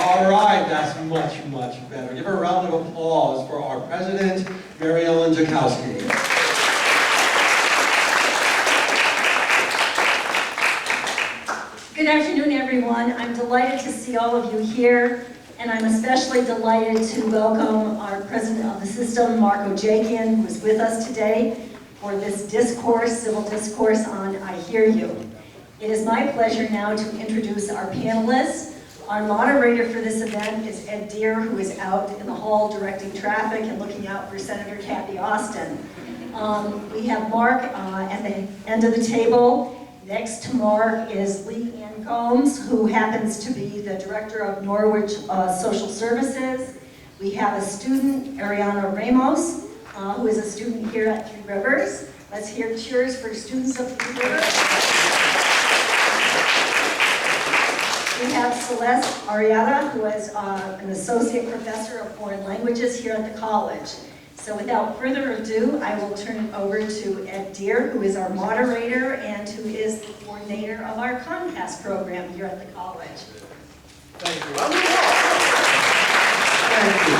All right, that's much, much better. Give her a round of applause for our president, Mary Ellen Jakowski. Good afternoon, everyone. I'm delighted to see all of you here, and I'm especially delighted to welcome our president of the system, Mark Ojakian, who is with us today for this discourse, civil discourse on I Hear You. It is my pleasure now to introduce our panelists. Our moderator for this event is Ed Derr, who is out in the hall directing traffic and looking out for Senator Cathy Osten. We have Mark at the end of the table. Next to Mark is Gomes, who happens to be the director of Norwich Social Services. We have a student, Arieanna Ramos, who is a student here at Three Rivers. Let's hear cheers for students of Three Rivers. We have Celeste Arrieta, who is an associate professor of foreign languages here at the college. So without further ado, I will turn it over to Ed Derr, who is our moderator and who is the coordinator of our ConnCAS program here at the college. Thank you. Thank you.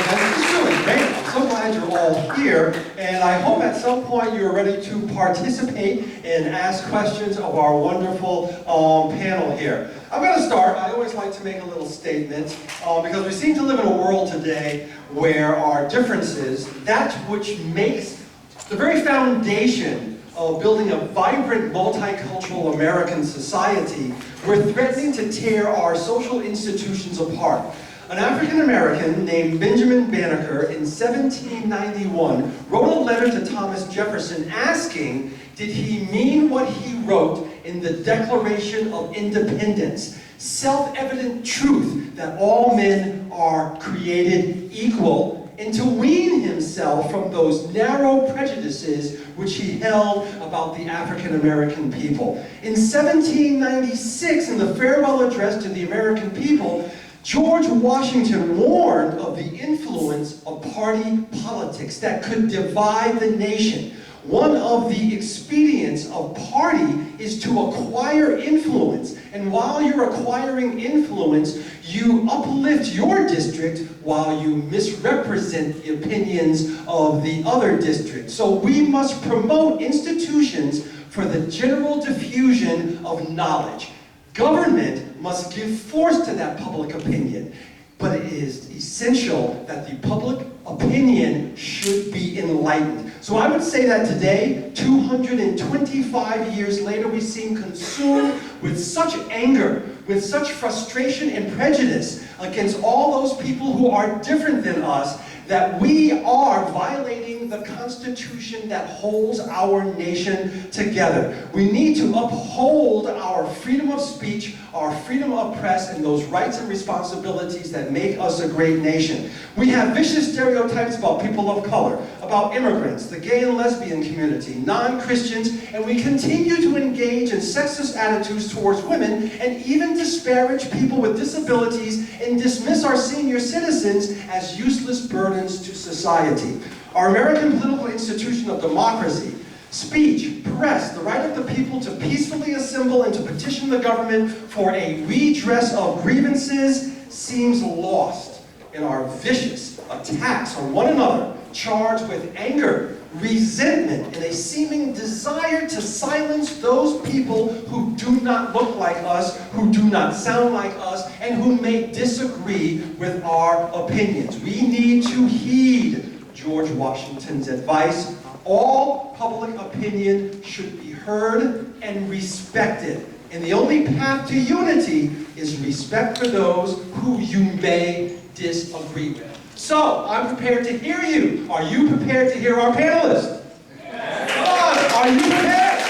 This is really great. I'm so glad you're all here, and I hope at some point you're ready to participate and ask questions of our wonderful panel here. I'm going to start. I always like to make a little statement because we seem to live in a world today where our differences, that which makes the very foundation of building a vibrant, multicultural American society, we're threatening to tear our social institutions apart. An African American named Benjamin Banneker in 1791 wrote a letter to Thomas Jefferson asking, did he mean what he wrote in the Declaration of Independence? Self-evident truth that all men are created equal, and to wean himself from those narrow prejudices which he held about the African American people. In 1796, in the farewell address to the American people, George Washington warned of the influence of party politics that could divide the nation. One of the expedients of party is to acquire influence. And while you're acquiring influence, you uplift your district while you misrepresent the opinions of the other district. So we must promote institutions for the general diffusion of knowledge. Government must give force to that public opinion, but it is essential that the public opinion should be enlightened. So I would say that today, 225 years later, we seem consumed with such anger, with such frustration and prejudice against all those people who are different than us, that we are violating the Constitution that holds our nation together. We need to uphold our freedom of speech, our freedom of press, and those rights and responsibilities that make us a great nation. We have vicious stereotypes about people of color, about immigrants, the gay and lesbian community, non-Christians, and we continue to engage in sexist attitudes towards women and even disparage people with disabilities and dismiss our senior citizens as useless burdens to society. Our American political institution of democracy, speech, press, the right of the people to peacefully assemble and to petition the government for a redress of grievances seems lost in our vicious attacks on one another, charged with anger, resentment, and a seeming desire to silence those people who do not look like us, who do not sound like us, and who may disagree with our opinions. We need to heed George Washington's advice. All public opinion should be heard and respected. And the only path to unity is respect for those who you may disagree with. So, I'm prepared to hear you. Are you prepared to hear our panelists? Yes. Come on, are you prepared?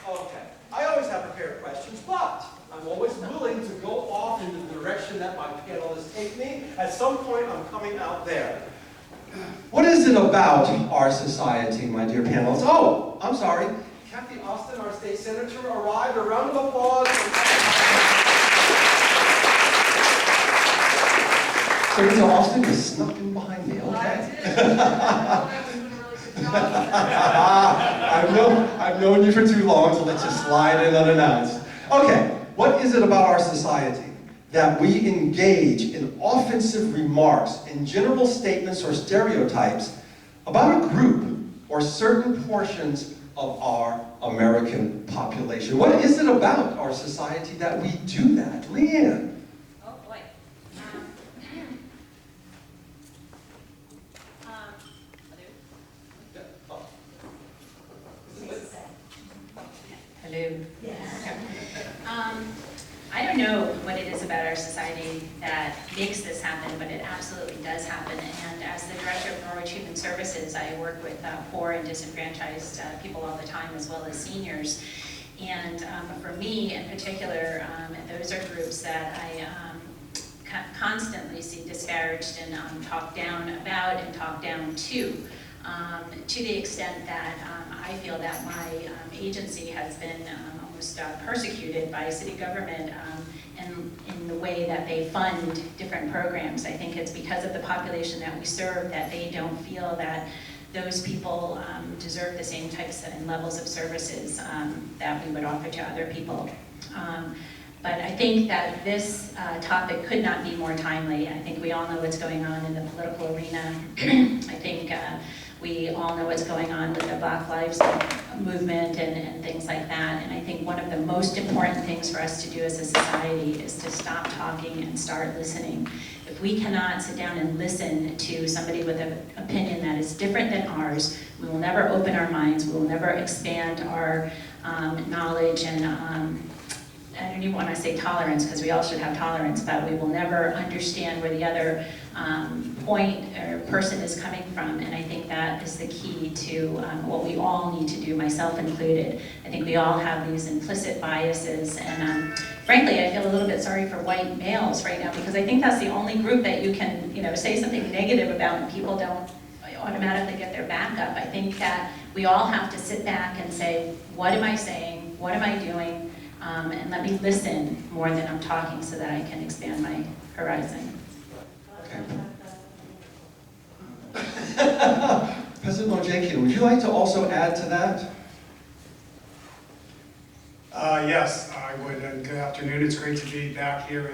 Okay, I always have prepared questions, but I'm always willing to go off in the direction that my panelists take me. At some point, I'm coming out there. What is it about our society, my dear panelists? Oh, I'm sorry. Cathy Osten, our state senator, arrived. A round of applause. Senator Osten is snuck in behind me, okay? I've known you for too long, so let's just slide in unannounced. Okay, what is it about our society that we engage in offensive remarks and general statements or stereotypes about a group or certain portions of our American population? What is it about our society that we do that? Leanne? Oh boy. Hello. Yes. I don't know what it is about our society that makes this happen, but it absolutely does happen. And as the director of Norwich Human Services, I work with poor and disenfranchised people all the time, as well as seniors. And for me in particular, those are groups that I constantly see disparaged and talked down about and talked down to the extent that I feel that my agency has been almost persecuted by city government in the way that they fund different programs. I think it's because of the population that we serve that they don't feel that those people deserve the same types and levels of services that we would offer to other people. But I think that this topic could not be more timely. I think we all know what's going on in the political arena. I think we all know what's going on with the Black Lives movement and things like that. And I think one of the most important things for us to do as a society is to stop talking and start listening. If we cannot sit down and listen to somebody with an opinion that is different than ours, we will never open our minds, we will never expand our knowledge and I don't even want to say tolerance, because we all should have tolerance, but we will never understand where the other point or person is coming from. And I think that is the key to what we all need to do, myself included. I think we all have these implicit biases, and frankly, I feel a little bit sorry for white males right now, because I think that's the only group that you can, say something negative about and people don't automatically get their back up. I think that we all have to sit back and say, what am I saying? What am I doing? And let me listen more than I'm talking so that I can expand my horizon. Okay. President Ojakian, would you like to also add to that? Yes, I would, and good afternoon. It's great to be back here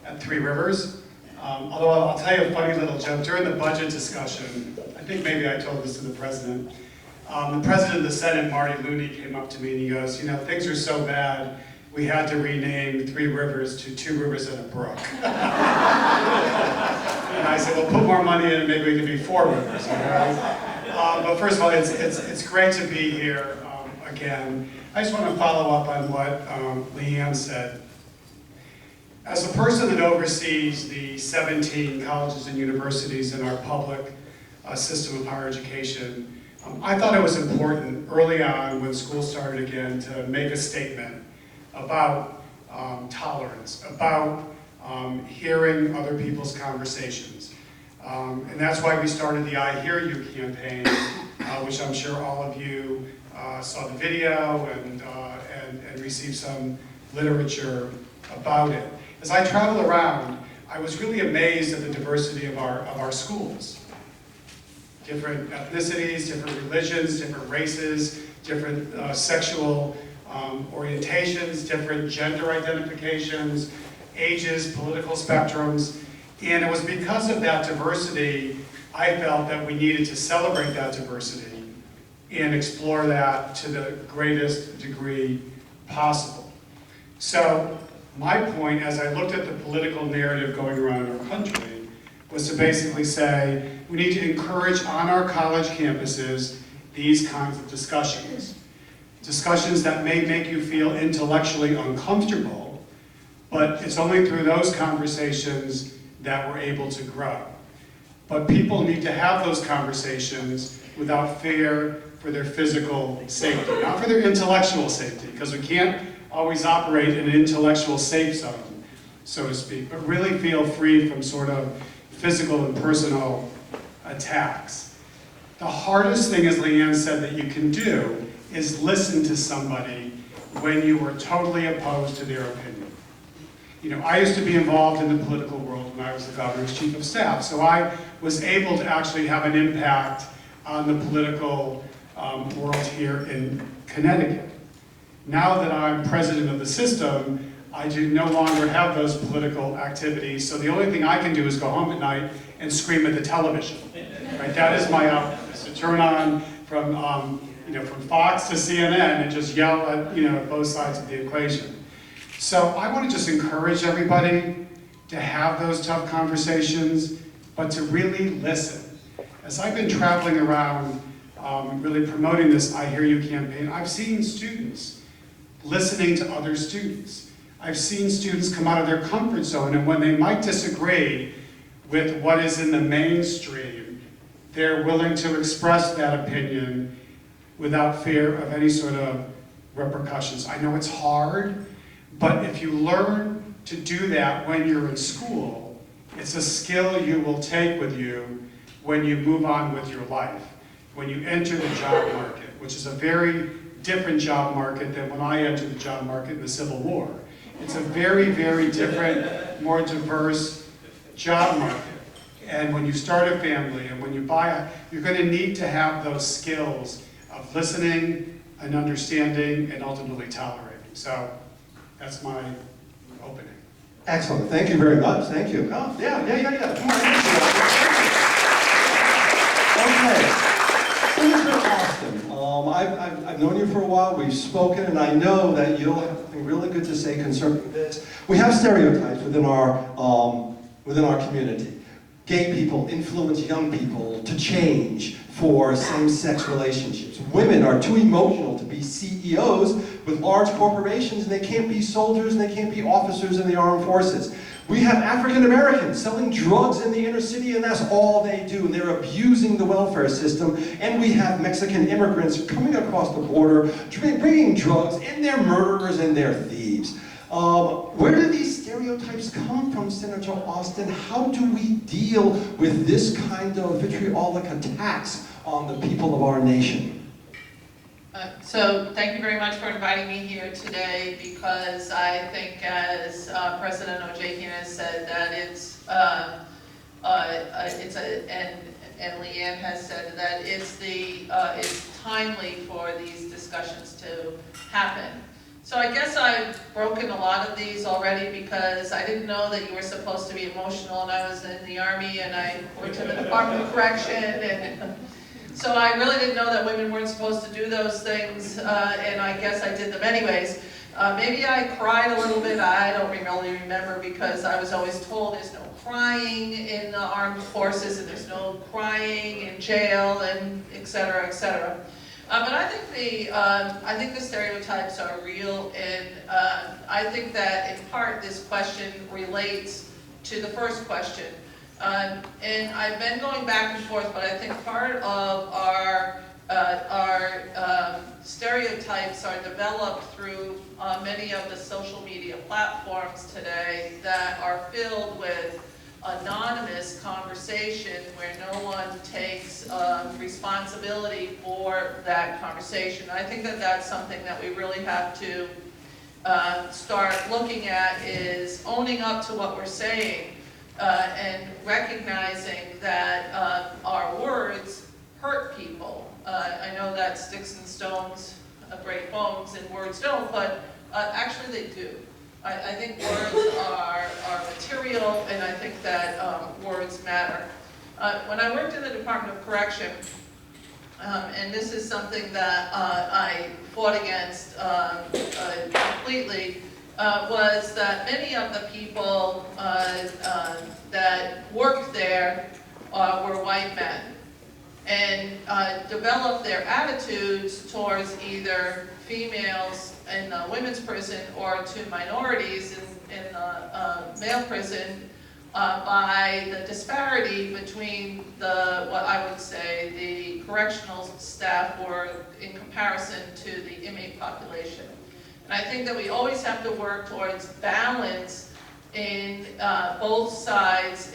at Three Rivers. Although I'll tell you a funny little joke. During the budget discussion, I think maybe I told this to the president. The president of the Senate, Marty Looney, came up to me and he goes, things are so bad, we had to rename Three Rivers to Two Rivers and a Brook. And I said, well, put more money in and maybe we can be Four Rivers, all right? But first of all, it's great to be here again. I just want to follow up on what Leanne said. As a person that oversees the 17 colleges and universities in our public system of higher education, I thought it was important early on when school started again to make a statement about tolerance, about hearing other people's conversations. And that's why we started the I Hear You campaign, which I'm sure all of you saw the video and received some literature about it. As I traveled around, I was really amazed at the diversity of our schools. Different ethnicities, different religions, different races, different sexual orientations, different gender identifications, ages, political spectrums. And it was because of that diversity, I felt that we needed to celebrate that diversity and explore that to the greatest degree possible. So my point, as I looked at the political narrative going around in our country, was to basically say, we need to encourage on our college campuses these kinds of discussions. Discussions that may make you feel intellectually uncomfortable, but it's only through those conversations that we're able to grow. But people need to have those conversations without fear for their physical safety, not for their intellectual safety, because we can't always operate in an intellectual safe zone, so to speak, but really feel free from sort of physical and personal attacks. The hardest thing, as Leanne said, that you can do is listen to somebody when you are totally opposed to their opinion. I used to be involved in the political world when I was the governor's chief of staff, so I was able to actually have an impact on the political world here in Connecticut. Now that I'm president of the system, I do no longer have those political activities, so the only thing I can do is go home at night and scream at the television. Right? That is my outlet, is to turn on from from Fox to CNN and just yell at both sides of the equation. So I want to just encourage everybody to have those tough conversations, but to really listen. As I've been traveling around, really promoting this I Hear You campaign, I've seen students listening to other students. I've seen students come out of their comfort zone, and when they might disagree with what is in the mainstream, they're willing to express that opinion without fear of any sort of repercussions. I know it's hard, but if you learn to do that when you're in school, it's a skill you will take with you when you move on with your life, when you enter the job market, which is a very different job market than when I entered the job market in the Civil War. It's a very, very different, more diverse job market. And when you start a family and when you you're going to need to have those skills of listening and understanding and ultimately tolerating. So that's my opening. Excellent. Thank you very much. Thank you. Oh, yeah. Come on. Okay. Senator Osten, I've known you for a while, we've spoken, and I know that you'll have something really good to say concerning this. We have stereotypes within our community. Gay people influence young people to change for same-sex relationships. Women are too emotional to be CEOs with large corporations, and they can't be soldiers, and they can't be officers in the armed forces. We have African Americans selling drugs in the inner city, and that's all they do, and they're abusing the welfare system. And we have Mexican immigrants coming across the border, bringing drugs, and they're murderers and they're thieves. Where do these stereotypes come from, Senator Osten? How do we deal with this kind of vitriolic attacks on the people of our nation? So thank you very much for inviting me here today, because I think, as President Ojakian has said, that and Leanne has said that it's timely for these discussions to happen. So I guess I've broken a lot of these already, because I didn't know that you were supposed to be emotional, and I was in the Army, and I worked in the Department of Correction, and so I really didn't know that women weren't supposed to do those things, and I guess I did them anyways. Maybe I cried a little bit, I don't really remember, because I was always told there's no crying in the armed forces, and there's no crying in jail, and et cetera, et cetera. But I think the stereotypes are real, and I think that in part this question relates to the first question. And I've been going back and forth, but I think part of our stereotypes are developed through many of the social media platforms today that are filled with anonymous conversation where no one takes responsibility for that conversation. I think that that's something that we really have to start looking at, is owning up to what we're saying and recognizing that our words hurt people. I know that sticks and stones break bones and words don't, but actually they do. I think words are material, and I think that words matter. When I worked in the Department of Correction, and this is something that I fought against completely, was that many of the people that worked there were white men, and developed their attitudes towards either females in the women's prison or to minorities in the male prison by the disparity between what I would say the correctional staff were in comparison to the inmate population. And I think that we always have to work towards balance in both sides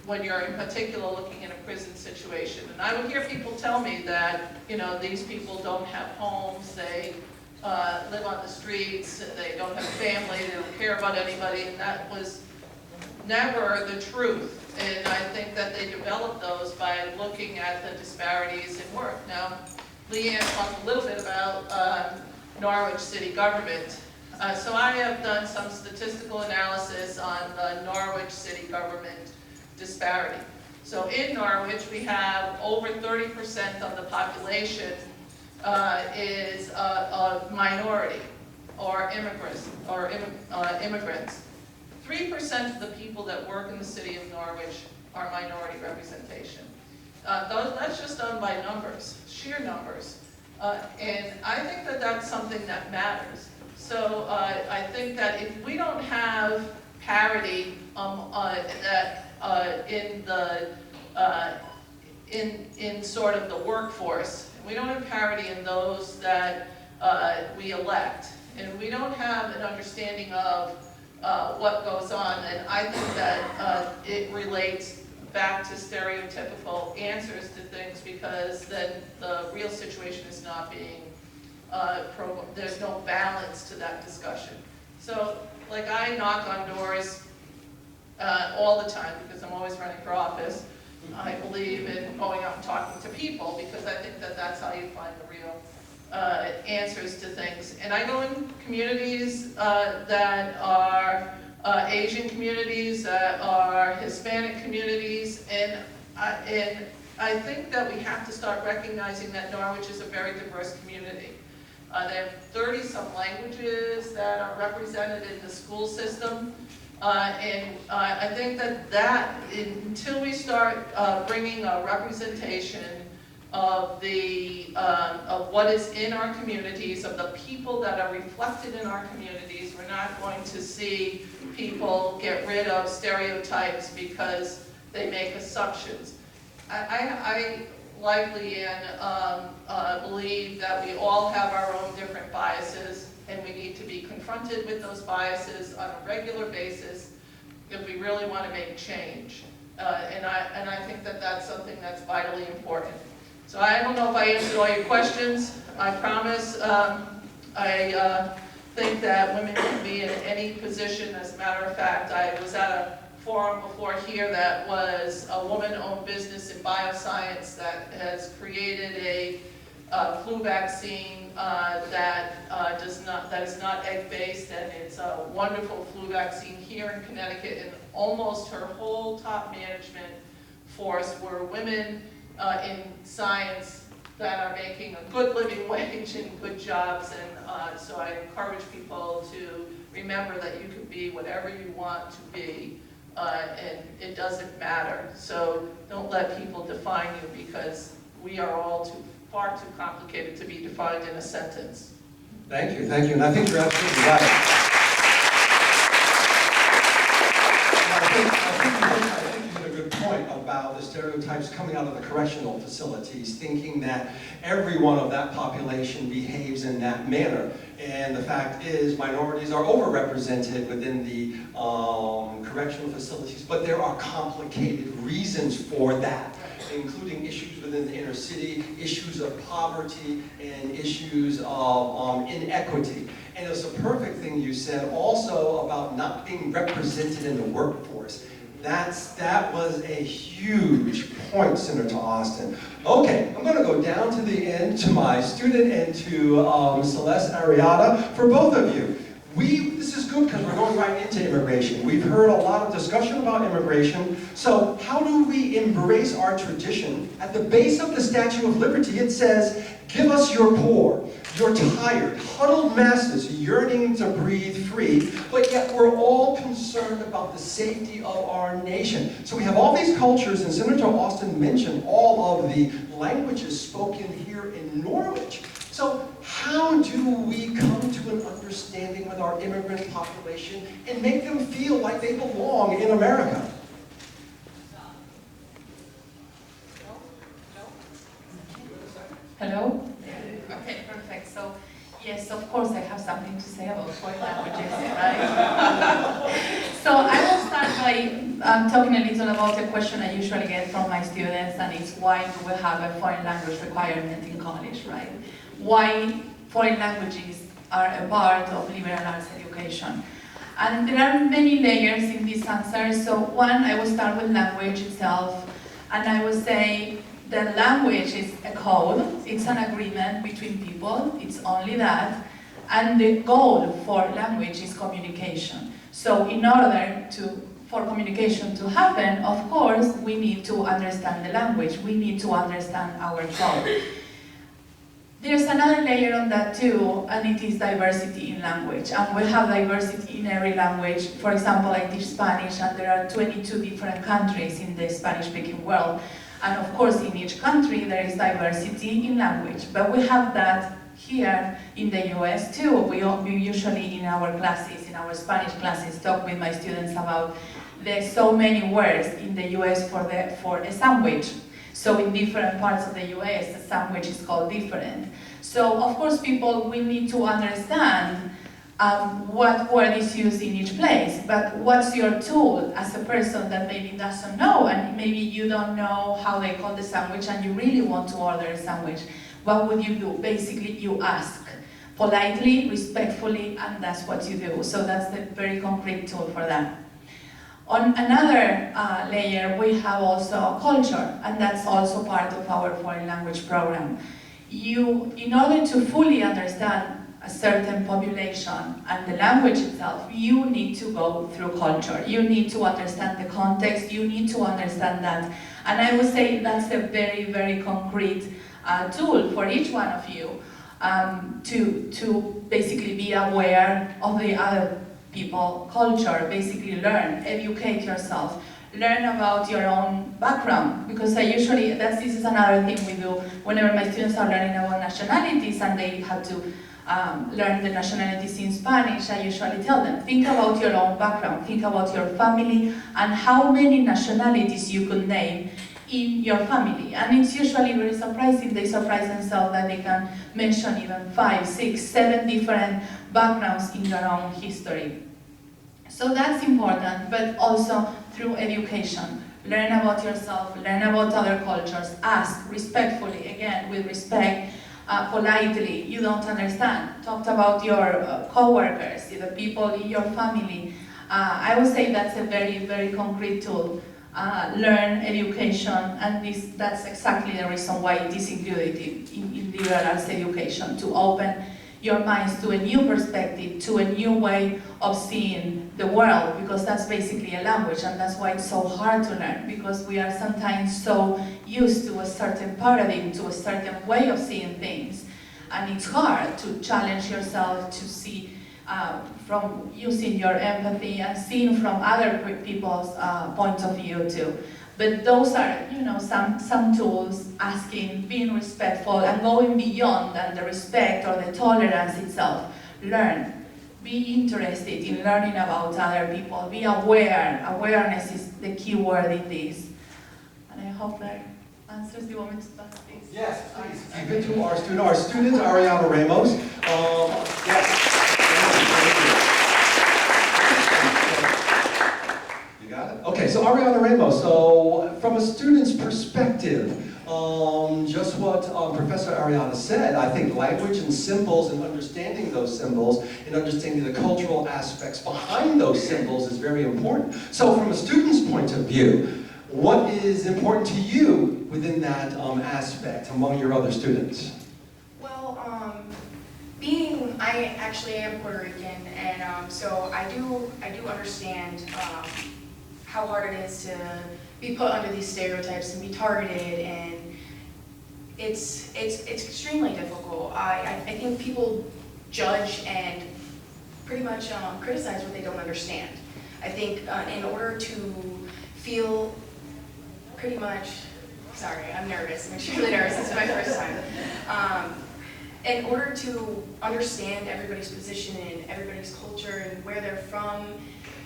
when you're in particular looking at a prison situation. And I would hear people tell me that, these people don't have homes, they live on the streets, they don't have a family, they don't care about anybody, and that was never the truth. And I think that they developed those by looking at the disparities in work. Now, Leanne talked a little bit about Norwich city government. So I have done some statistical analysis on the Norwich city government disparity. So in Norwich, we have over 30% of the population is a minority or immigrants. 3% of the people that work in the city of Norwich are minority representation. That's just done by numbers, sheer numbers. And I think that that's something that matters. So I think that if we don't have parity in sort of the workforce, we don't have parity in those that we elect, and we don't have an understanding of what goes on, and I think that it relates back to stereotypical answers to things, because then the real situation is not being, there's no balance to that discussion. So, like, I knock on doors all the time because I'm always running for office. I believe in going out and talking to people because I think that that's how you find the real answers to things. And I go in communities that are Asian communities, that are Hispanic communities, and I think that we have to start recognizing that Norwich is a very diverse community. They have 30-some languages that are represented in the school system, and I think that until we start bringing a representation of what is in our communities, of the people that are reflected in our communities, we're not going to see people get rid of stereotypes because they make assumptions. I like Leanne, believe that we all have our own different biases, and we need to be confronted with those biases on a regular basis if we really want to make change. And I think that that's something that's vitally important. So I don't know if I answered all your questions. I promise I think that women can be in any position. As a matter of fact, I was at a forum before here that was a woman-owned business in bioscience that has created a flu vaccine that is not egg-based, and it's a wonderful flu vaccine here in Connecticut, and almost her whole top management force were women in science that are making a good living wage and good jobs, and so I encourage people to remember that you can be whatever you want to be, and it doesn't matter. So don't let people define you, because we are all far too complicated to be defined in a sentence. Thank you, and I think you're absolutely right. I think you made a good point about the stereotypes coming out of the correctional facilities, thinking that everyone of that population behaves in that manner. And the fact is, minorities are overrepresented within the correctional facilities, but there are complicated reasons for that, including issues within the inner city, issues of poverty, and issues of inequity. And it's a perfect thing you said also about not being represented in the workforce. That was a huge point, Senator Osten. Okay, I'm going to go down to the end to my student and to Celeste, Arrieta, for both of you. This is good because we're going right into immigration. We've heard a lot of discussion about immigration. So how do we embrace our tradition? At the base of the Statue of Liberty, it says, "Give us your poor, your tired, huddled masses yearning to breathe free," but yet we're all concerned about the safety of our nation. So we have all these cultures, and Senator Osten mentioned all of the languages spoken here in Norwich. So how do we come to an understanding with our immigrant population and make them feel like they belong in America? Hello? Okay, perfect. So, yes, of course, I have something to say about foreign languages, right? So I will start by talking a little about a question I usually get from my students, and it's why do we have a foreign language requirement in college, right? Why foreign languages are a part of liberal arts education. And there are many layers in this answer. So one, I will start with language itself, and I will say the language is a code, it's an agreement between people, it's only that, and the goal for language is communication. So in order for communication to happen, of course, we need to understand the language, we need to understand our code. There's another layer on that too, and it is diversity in language. And we have diversity in every language. For example, I teach Spanish, and there are 22 different countries in the Spanish-speaking world. And of course, in each country, there is diversity in language. But we have that here in the US too. We usually in our classes, in our Spanish classes, talk with my students about there's so many words in the US for a sandwich. So in different parts of the US, the sandwich is called different. So of course people will need to understand what word is used in each place, but what's your tool as a person that maybe doesn't know, and maybe you don't know how they call the sandwich and you really want to order a sandwich. What would you do? Basically you ask politely, respectfully, and that's what you do. So that's the very concrete tool for that. On another layer, we have also culture, and that's also part of our foreign language program. In order to fully understand a certain population and the language itself, you need to go through culture. You need to understand the context, you need to understand that. And I would say that's a very, very concrete tool for each one of you to basically be aware of the other people, culture, basically learn, educate yourself, learn about your own background, because this is another thing we do whenever my students are learning about nationalities and they have to learn the nationalities in Spanish. I usually tell them, think about your own background, think about your family and how many nationalities you could name in your family. And it's usually very surprising. They surprise themselves that they can mention even 5, 6, 7 different backgrounds in their own history. So that's important, but also through education. Learn about yourself, learn about other cultures, ask respectfully, again, with respect, politely. You don't understand. Talk about your co-workers, the people in your family. I would say that's a very, very concrete tool. Learn education, and that's exactly the reason why it is included in liberal arts education, to open your minds to a new perspective, to a new way of seeing the world, because that's basically a language, and that's why it's so hard to learn, because we are sometimes so used to a certain paradigm, to a certain way of seeing things, and it's hard to challenge yourself to see from using your empathy and seeing from other people's point of view too. But those are, some tools, asking, being respectful, and going beyond than the respect or the tolerance itself. Learn. Be interested in learning about other people. Be aware. Awareness is the key word in this. And I hope that answers. Do you want me to pass this? Yes, please. Give it to our student, Arieanna Ramos. Yes. Okay, so Arieanna Ramos, so from a student's perspective, just what Professor Arieanna said, I think language and symbols and understanding those symbols and understanding the cultural aspects behind those symbols is very important. So from a student's point of view, what is important to you within that aspect among your other students? Well, I actually am Puerto Rican, and so I do understand how hard it is to be put under these stereotypes and be targeted, and it's extremely difficult. I think people judge and pretty much criticize what they don't understand. I think in order to feel pretty much, sorry, I'm nervous, I'm extremely nervous, this is my first time. In order to understand everybody's position and everybody's culture and where they're from,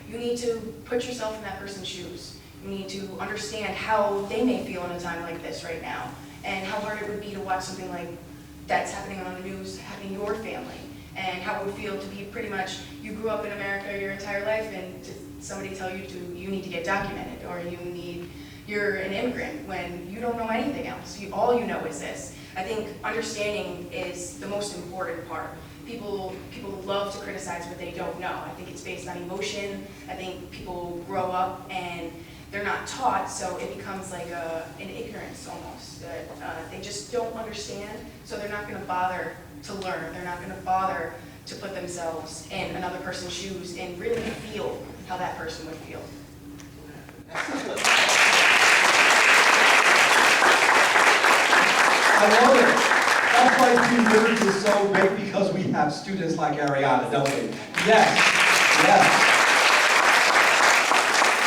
you need to put yourself in that person's shoes. You need to understand how they may feel in a time like this right now, and how hard it would be to watch something like that's happening on the news, happening to your family, and how it would feel to be pretty much, you grew up in America your entire life, and somebody tell you you need to get documented, or you're an immigrant when you don't know anything else. All you know is this. I think understanding is the most important part. People love to criticize what they don't know. I think it's based on emotion. I think people grow up and they're not taught, so it becomes like an ignorance almost, that they just don't understand, so they're not going to bother to learn. They're not going to bother to put themselves in another person's shoes and really feel how that person would feel. I love it. That's why Three Rivers is so great, because we have students like Arrieta, don't we? Yes, yes.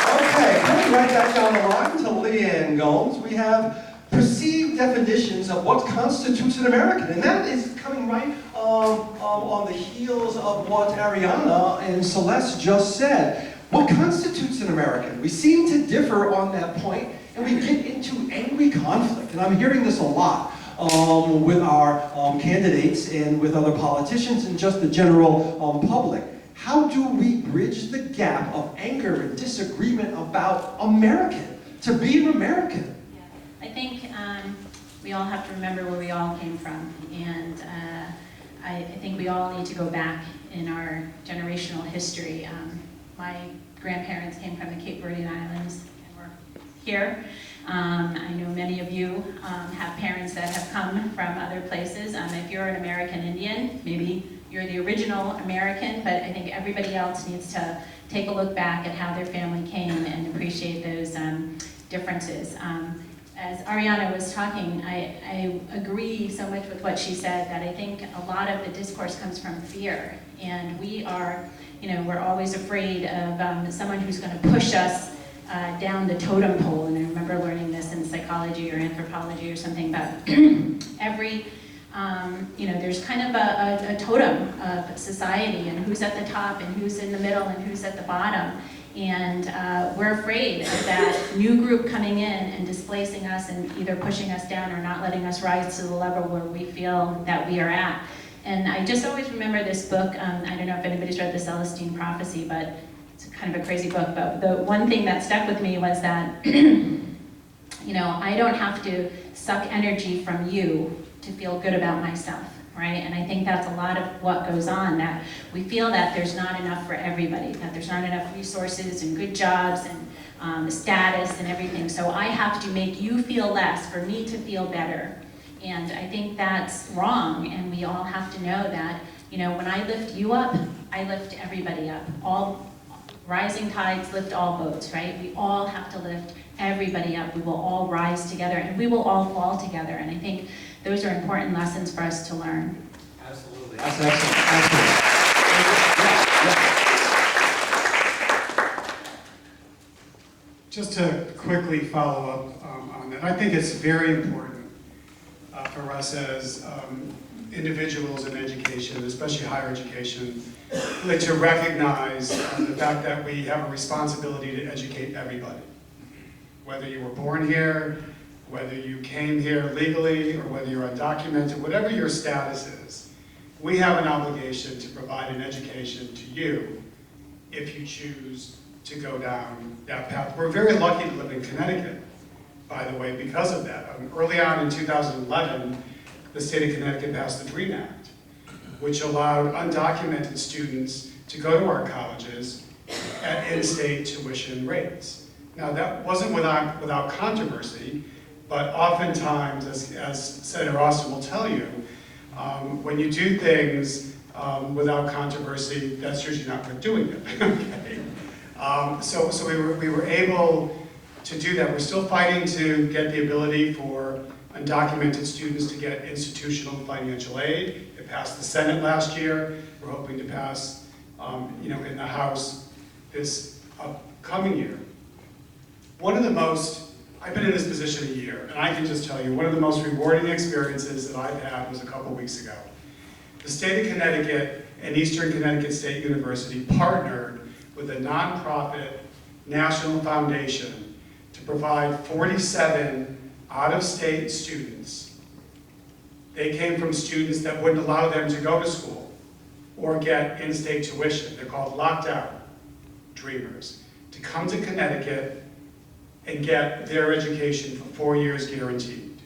Okay, coming right back down the line to Leanne Gomes, we have perceived definitions of what constitutes an American, and that is coming right on the heels of what Arieanna and Celeste just said. What constitutes an American? We seem to differ on that point, and we get into angry conflict, and I'm hearing this a lot with our candidates and with other politicians and just the general public. How do we bridge the gap of anger and disagreement about American, to be an American? I think we all have to remember where we all came from, and I think we all need to go back in our generational history. My grandparents came from the Cape Verdean Islands and were here. I know many of you have parents that have come from other places. If you're an American Indian, maybe you're the original American, but I think everybody else needs to take a look back at how their family came and appreciate those differences. As Arieanna was talking, I agree so much with what she said, that I think a lot of the discourse comes from fear. And we are, we're always afraid of someone who's going to push us down the totem pole. And I remember learning this in psychology or anthropology or something about every, there's kind of a totem of society, and who's at the top and who's in the middle and who's at the bottom. And we're afraid of that new group coming in and displacing us and either pushing us down or not letting us rise to the level where we feel that we are at. And I just always remember this book, I don't know if anybody's read the Celestine Prophecy, but it's kind of a crazy book, but the one thing that stuck with me was that, I don't have to suck energy from you to feel good about myself. Right? And I think that's a lot of what goes on, that we feel that there's not enough for everybody, that there's not enough resources and good jobs and status and everything. So I have to make you feel less for me to feel better. And I think that's wrong, and we all have to know that, when I lift you up, I lift everybody up. All rising tides lift all boats, right? We all have to lift everybody up. We will all rise together, and we will all fall together. And I think those are important lessons for us to learn. Absolutely. That's excellent. Absolutely. Just to quickly follow up on that, I think it's very important for us as individuals in education, especially higher education, really to recognize the fact that we have a responsibility to educate everybody. Whether you were born here, whether you came here legally, or whether you're undocumented, whatever your status is, we have an obligation to provide an education to you if you choose to go down that path. We're very lucky to live in Connecticut, by the way, because of that. Early on in 2011, the state of Connecticut passed the DREAM Act, which allowed undocumented students to go to our colleges at in-state tuition rates. Now, that wasn't without controversy, but oftentimes, as Senator Osten will tell you, when you do things without controversy, that's usually not worth doing it. Okay? So we were able to do that. We're still fighting to get the ability for undocumented students to get institutional financial aid. It passed the Senate last year. We're hoping to pass, in the House this upcoming year. I've been in this position a year, and I can just tell you, one of the most rewarding experiences that I've had was a couple weeks ago. The state of Connecticut and Eastern Connecticut State University partnered with a nonprofit national foundation to provide 47 out-of-state students. They came from students that wouldn't allow them to go to school or get in-state tuition. They're called locked-out dreamers, to come to Connecticut and get their education for 4 years guaranteed.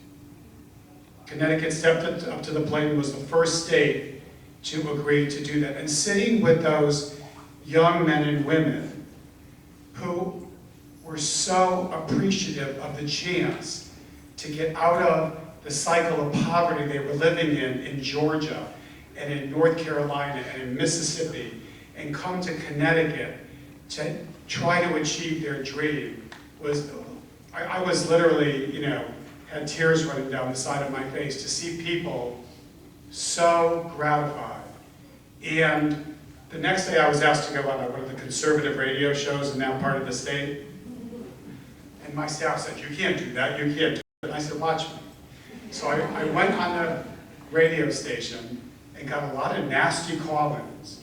Connecticut stepped up to the plate and was the first state to agree to do that. And sitting with those young men and women who were were so appreciative of the chance to get out of the cycle of poverty they were living in Georgia and in North Carolina and in Mississippi, and come to Connecticut to try to achieve their dream. I was literally, had tears running down the side of my face to see people so gratified. And the next day I was asked to go on one of the conservative radio shows in that part of the state. And my staff said, "You can't do that, you can't do it." And I said, "Watch me." So I went on the radio station and got a lot of nasty call-ins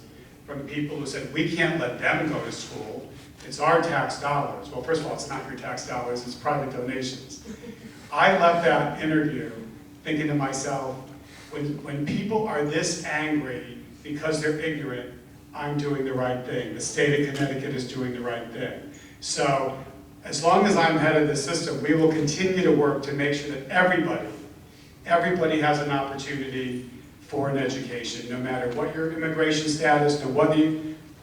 from people who said, "We can't let them go to school. It's our tax dollars." Well, first of all, it's not your tax dollars, it's private donations. I left that interview thinking to myself, when people are this angry because they're ignorant, I'm doing the right thing. The state of Connecticut is doing the right thing. So as long as I'm head of the system, we will continue to work to make sure that everybody has an opportunity for an education, no matter what your immigration status, no what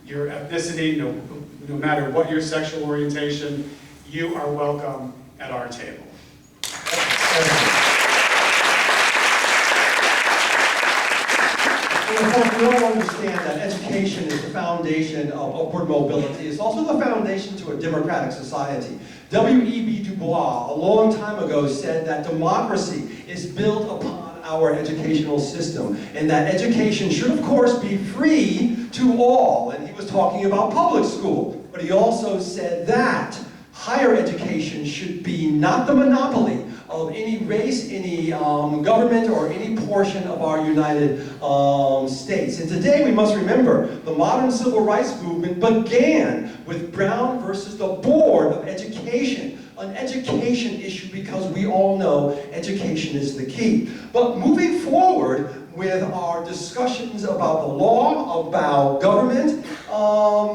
your ethnicity, no matter what your sexual orientation, you are welcome at our table. We all understand that education is the foundation of upward mobility. It's also the foundation to a democratic society. W.E.B. Du Bois, a long time ago, said that democracy is built upon our educational system, and that education should, of course, be free to all. And he was talking about public school. But he also said that higher education should be not the monopoly of any race, any government, or any portion of our United States. And today we must remember the modern civil rights movement began with Brown versus the Board of Education, an education issue, because we all know education is the key. But moving forward with our discussions about the law, about government,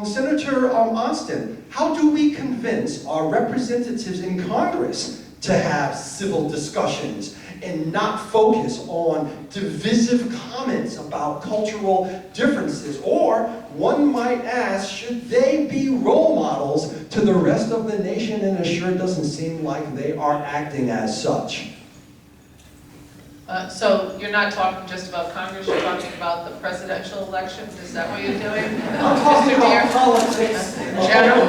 Senator Osten, how do we convince our representatives in Congress to have civil discussions and not focus on divisive comments about cultural differences? Or one might ask, should they be role models to the rest of the nation? And it sure doesn't seem like they are acting as such. So you're not talking just about Congress, you're talking about the presidential election? Is that what you're doing? I'm talking about politics. General?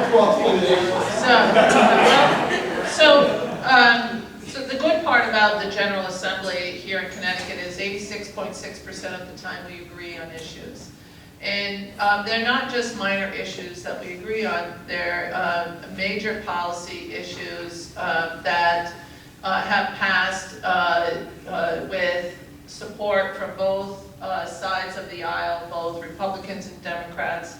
So the good part about the General Assembly here in Connecticut is 86.6% of the time we agree on issues. And they're not just minor issues that we agree on, they're major policy issues that have passed with support from both sides of the aisle, both Republicans and Democrats.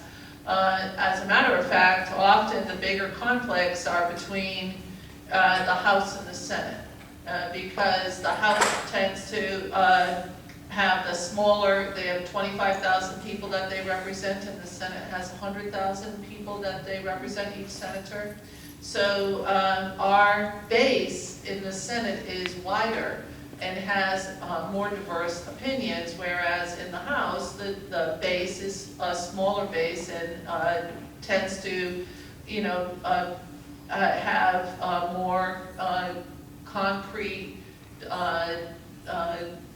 As a matter of fact, often the bigger conflicts are between the House and the Senate, because the House tends to have the smaller, they have 25,000 people that they represent, and the Senate has 100,000 people that they represent, each senator. So our base in the Senate is wider and has more diverse opinions, whereas in the House, the base is a smaller base and tends to, have more concrete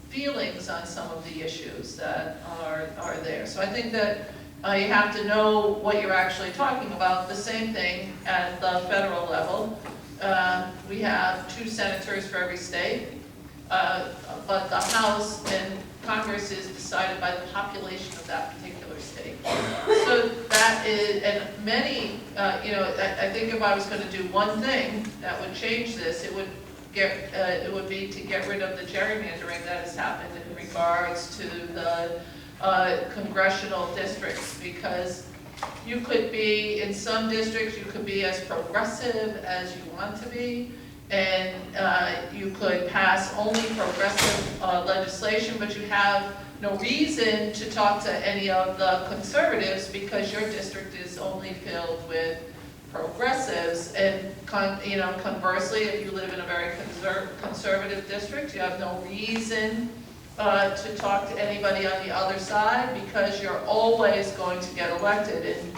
feelings on some of the issues that are there. So I think that you have to know what you're actually talking about. The same thing at the federal level. We have 2 senators for every state, but the House and Congress is decided by the population of that particular state. So that is, and many, I think if I was going to do one thing that would change this, it would be to get rid of the gerrymandering that has happened in regards to the congressional districts, because you could be, in some districts, you could be as progressive as you want to be, and you could pass only progressive legislation, but you have no reason to talk to any of the conservatives because your district is only filled with progressives. And conversely, if you live in a very conservative district, you have no reason to talk to anybody on the other side because you're always going to get elected. And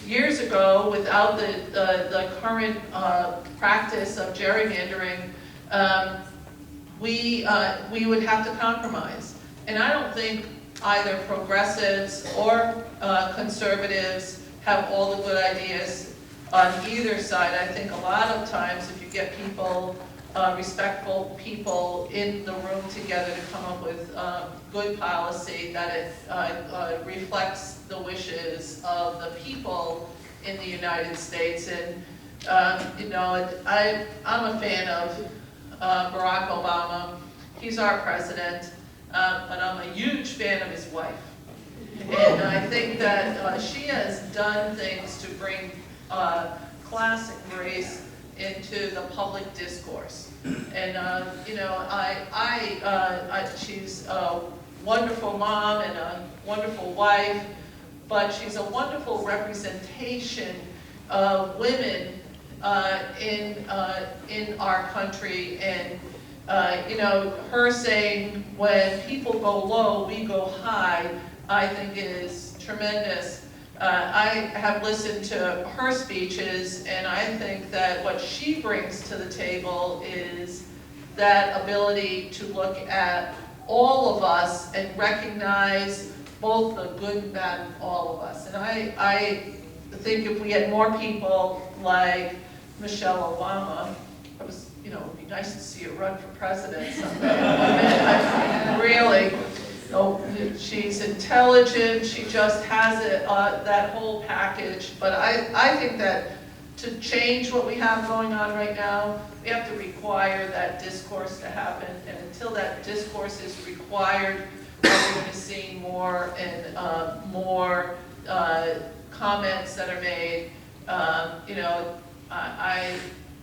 years ago, without the current practice of gerrymandering, we would have to compromise. And I don't think either progressives or conservatives have all the good ideas on either side. I think a lot of times if you get people, respectful people in the room together to come up with good policy, that it reflects the wishes of the people in the United States. And you know, I'm a fan of Barack Obama. He's our president, but I'm a huge fan of his wife. And I think that she has done things to bring class and race into the public discourse. And you know, she's a wonderful mom and a wonderful wife, but she's a wonderful representation of women in our country. And you know, her saying, when people go low, we go high, I think is tremendous. I have listened to her speeches, and I think that what she brings to the table is that ability to look at all of us and recognize both the good and bad in all of us. And I think if we had more people like Michelle Obama, you know, it would be nice to see her run for president someday. Really. Oh, she's intelligent, she just has it, that whole package. But I think that to change what we have going on right now, we have to require that discourse to happen. And until that discourse is required, we're going to see more and more comments that are made. You know, I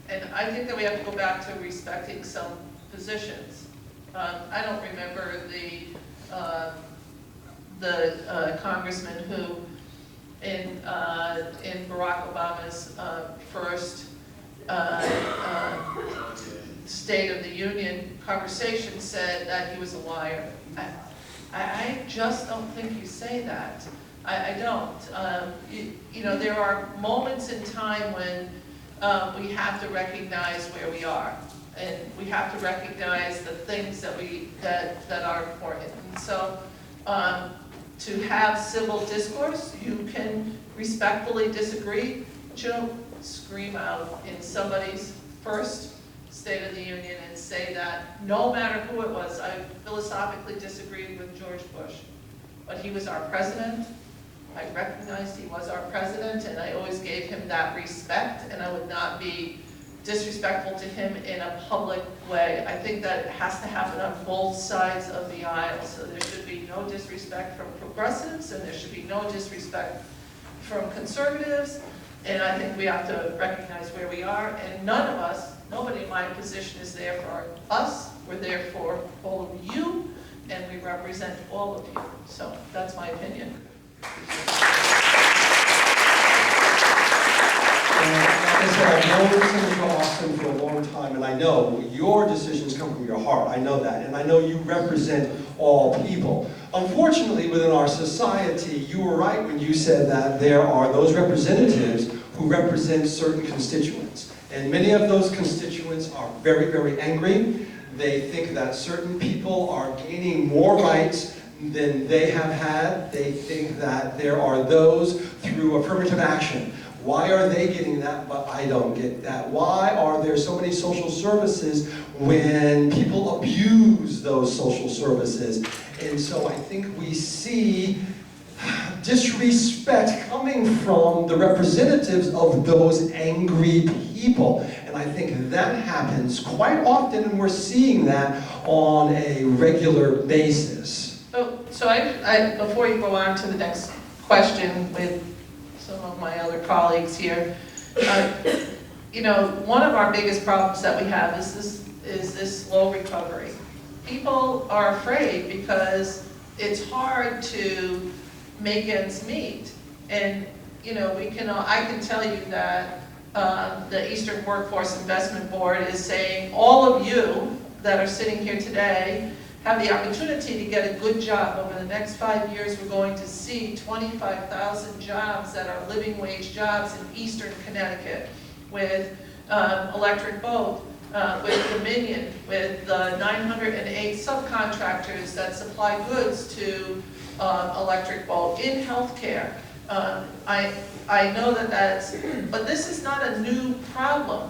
think that we have to go back to respecting some positions. I don't remember the congressman who, in Barack Obama's first State of the Union conversation, said that he was a liar. I just don't think you say that. I don't. You know, there are moments in time when we have to recognize where we are. And we have to recognize the things that that are important. And so, to have civil discourse, you can respectfully disagree, but you don't scream out in somebody's first State of the Union and say that, no matter who it was. I philosophically disagreed with George Bush, but he was our president. I recognized he was our president, and I always gave him that respect, and I would not be disrespectful to him in a public way. I think that it has to happen on both sides of the aisle. So there should be no disrespect from progressives, and there should be no disrespect from conservatives. And I think we have to recognize where we are. And none of us, nobody in my position is there for us. We're there for all of you, and we represent all of you. So that's my opinion. Like I said, I've known Senator Osten for a long time, and I know your decisions come from your heart. I know that, and I know you represent all people. Unfortunately, within our society, you were right when you said that there are those representatives who represent certain constituents. And many of those constituents are very, very angry. They think that certain people are gaining more rights than they have had. They think that there are those through affirmative action. Why are they getting that, but I don't get that? Why are there so many social services when people abuse those social services? And so I think we see disrespect coming from the representatives of those angry people. And I think that happens quite often, and we're seeing that on a regular basis. So I before you go on to the next question with some of my other colleagues here, you know, one of our biggest problems that we have is this slow recovery. People are afraid because it's hard to make ends meet. And you know, I can tell you that the Eastern Workforce Investment Board is saying all of you that are sitting here today have the opportunity to get a good job. Over the next 5 years, we're going to see 25,000 jobs that are living wage jobs in eastern Connecticut with Electric Boat, with Dominion, with 908 subcontractors that supply goods to Electric Boat in healthcare. I know that but this is not a new problem.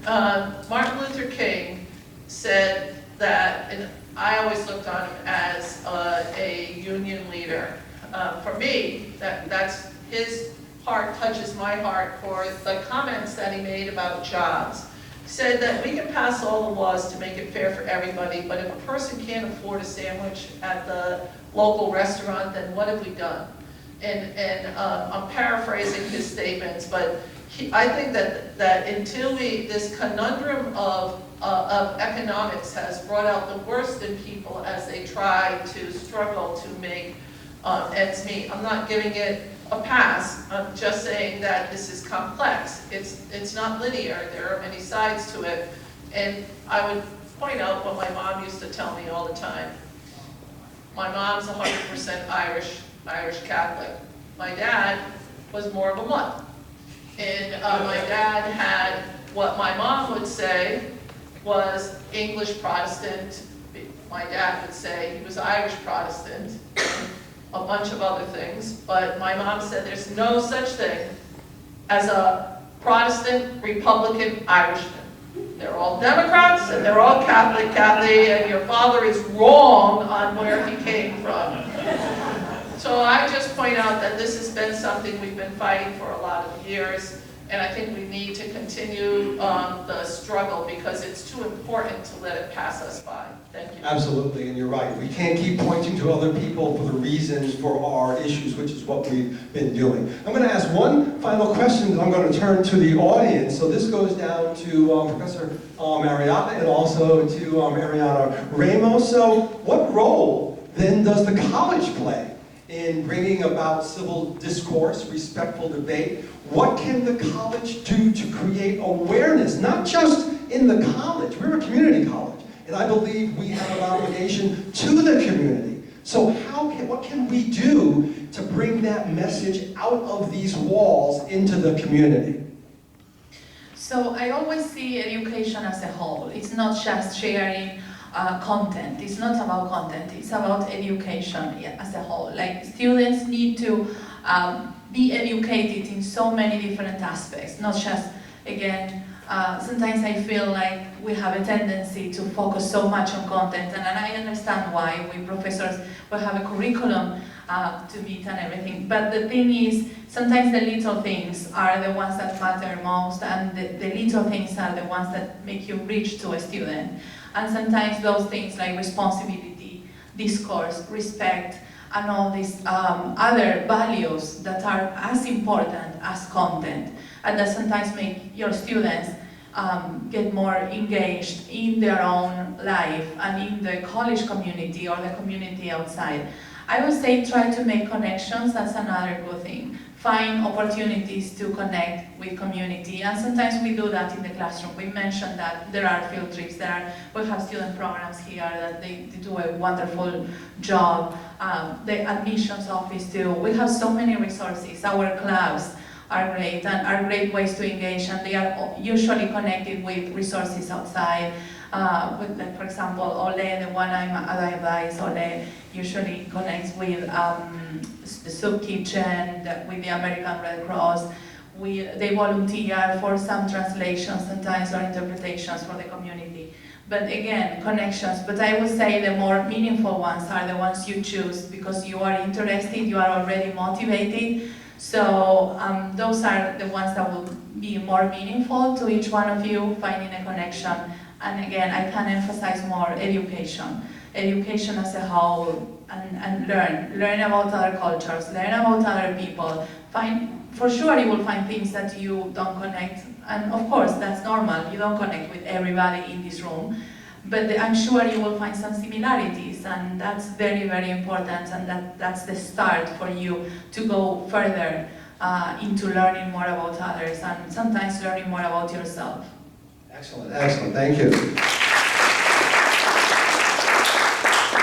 Martin Luther King said that, and I always looked on him as a union leader. For me, that's his heart touches my heart for the comments that he made about jobs. He said that we can pass all the laws to make it fair for everybody, but if a person can't afford a sandwich at the local restaurant, then what have we done? And I'm paraphrasing his statements, but I think that until this conundrum of economics has brought out the worst in people as they try to struggle to make ends meet. I'm not giving it a pass. I'm just saying that this is complex. It's not linear. There are many sides to it. And I would point out what my mom used to tell me all the time. My mom's 100% Irish Catholic. My dad was more of a mutt. And my dad had what my mom would say was English Protestant. My dad would say he was Irish Protestant, and a bunch of other things. But my mom said there's no such thing as a Protestant, Republican Irishman. They're all Democrats and they're all Catholic, Cathy, and your father is wrong on where he came from. So I just point out that this has been something we've been fighting for a lot of years, and I think we need to continue the struggle because it's too important to let it pass us by. Thank you. Absolutely, and you're right. We can't keep pointing to other people for the reasons for our issues, which is what we've been doing. I'm going to ask one final question that I'm going to turn to the audience. So this goes down to Professor Arrieta and also to Arieanna Ramos. So what role then does the college play in bringing about civil discourse, respectful debate? What can the college do to create awareness, not just in the college? We're a community college, and I believe we have an obligation to the community. So what can we do to bring that message out of these walls into the community? So I always see education as a whole. It's not just sharing content. It's not about content. It's about education as a whole. Like, students need to be educated in so many different aspects, not just, again, sometimes I feel like we have a tendency to focus so much on content, and I understand why. We professors will have a curriculum to meet and everything, but the thing is, sometimes the little things are the ones that matter most, and the little things are the ones that make you reach to a student. And sometimes those things like responsibility, discourse, respect, and all these other values that are as important as content, and that sometimes make your students get more engaged in their own life and in the college community or the community outside. I would say try to make connections. That's another good thing. Find opportunities to connect with community, and sometimes we do that in the classroom. We mentioned that there are field trips, we have student programs here that they do a wonderful job. The admissions office too. We have so many resources. Our clubs are great and are great ways to engage, and they are usually connected with resources outside. With, like, for example, Ole, the one I advise, Ole usually connects with the Soup Kitchen, with the American Red Cross. They volunteer for some translations sometimes or interpretations for the community. But again, connections. But I would say the more meaningful ones are the ones you choose because you are interested, you are already motivated. So those are the ones that will be more meaningful to each one of you, finding a connection. And again, I can emphasize more education. Education as a whole, and learn about other cultures, learn about other people. For sure you will find things that you don't connect, and of course that's normal, you don't connect with everybody in this room, but I'm sure you will find some similarities, and that's very, very important, and that's the start for you to go further into learning more about others, and sometimes learning more about yourself. Excellent, excellent, thank you.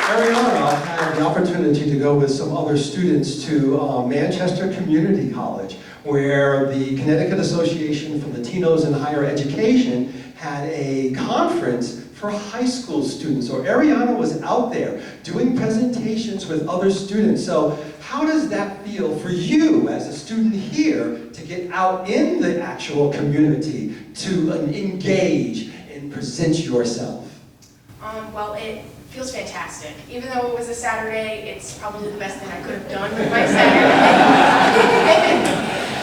Arieanna had the opportunity to go with some other students to Manchester Community College, where the Connecticut Association for Latinos in Higher Education had a conference for high school students. So Arieanna was out there doing presentations with other students. So how does that feel for you as a student here to get out in the actual community to engage and present yourself? Well, it feels fantastic. Even though it was a Saturday, it's probably the best thing I could have done with my Saturday.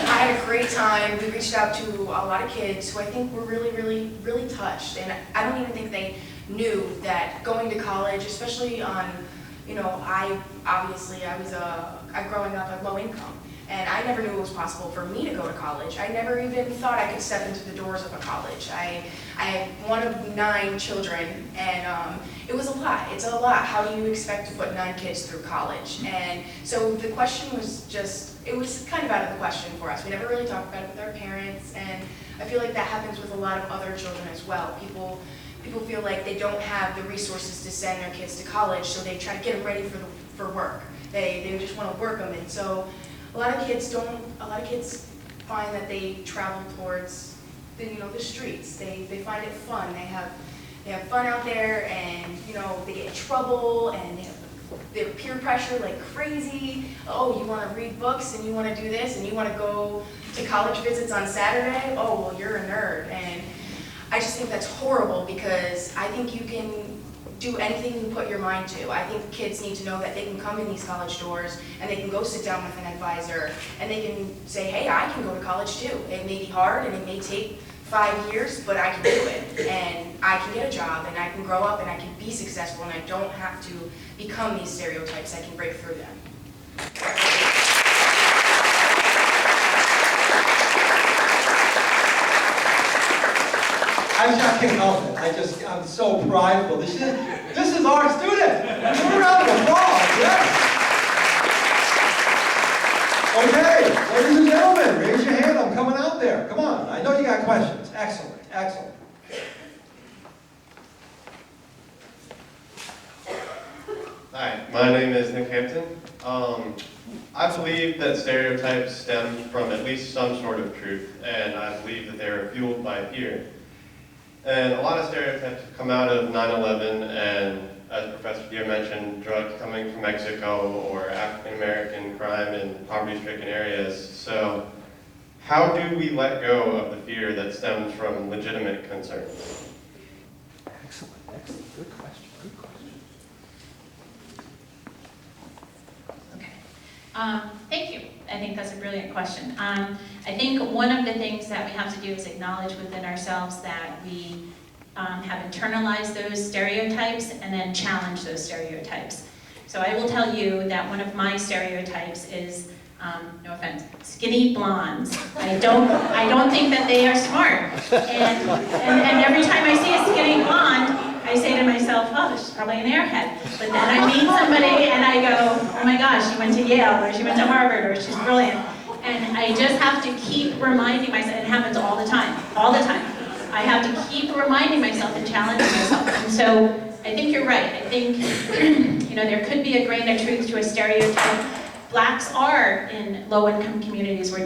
I had a great time. We reached out to a lot of kids who I think were really touched. And I don't even think they knew that going to college, especially on, you know, I growing up at low income. And I never knew it was possible for me to go to college. I never even thought I could step into the doors of a college. I am one of 9 children, and it was a lot. It's a lot. How do you expect to put 9 kids through college? And so the question was just, it was kind of out of the question for us. We never really talked about it with our parents, and I feel like that happens with a lot of other children as well. People feel like they don't have the resources to send their kids to college, so they try to get them ready for work. They just want to work them, and so a lot of kids find that they travel towards the streets. They find it fun. They have fun out there, and they get in trouble, and they have their peer pressure like crazy. Oh, you want to read books, and you want to do this, and you want to go to college visits on Saturday? Oh, well, you're a nerd. And I just think that's horrible, because I think you can do anything you put your mind to. I think kids need to know that they can come in these college doors and they can go sit down with an advisor and they can say, hey, I can go to college too. It may be hard and it may take 5 years, but I can do it. And I can get a job and I can grow up and I can be successful, and I don't have to become these stereotypes. I can break through them. I just can't help it. I'm so prideful. This is our student. Give a round of applause, yes. Okay, ladies and gentlemen, raise your hand. I'm coming out there. Come on. I know you got questions. Excellent, excellent. Hi, my name is Nick Hampton. I believe that stereotypes stem from at least some sort of truth, and I believe that they are fueled by fear. And a lot of stereotypes come out of 9/11, and as Professor Derr mentioned, drugs coming from Mexico or African-American crime in poverty-stricken areas. So how do we let go of the fear that stems from legitimate concerns? Excellent, excellent. Good question, good question. Okay. Thank you. I think that's a brilliant question. I think one of the things that we have to do is acknowledge within ourselves that we have internalized those stereotypes and then challenge those stereotypes. So I will tell you that one of my stereotypes is, no offense, skinny blondes. I don't think that they are smart. And every time I see a skinny blonde, I say to myself, oh, she's probably an airhead. But then I meet somebody and I go, oh my gosh, she went to Yale, or she went to Harvard, or she's brilliant. And I just have to keep reminding myself, it happens all the time. I have to keep reminding myself and challenging myself. And so I think you're right. I think there could be a grain of truth to a stereotype. Blacks are in low-income communities. We're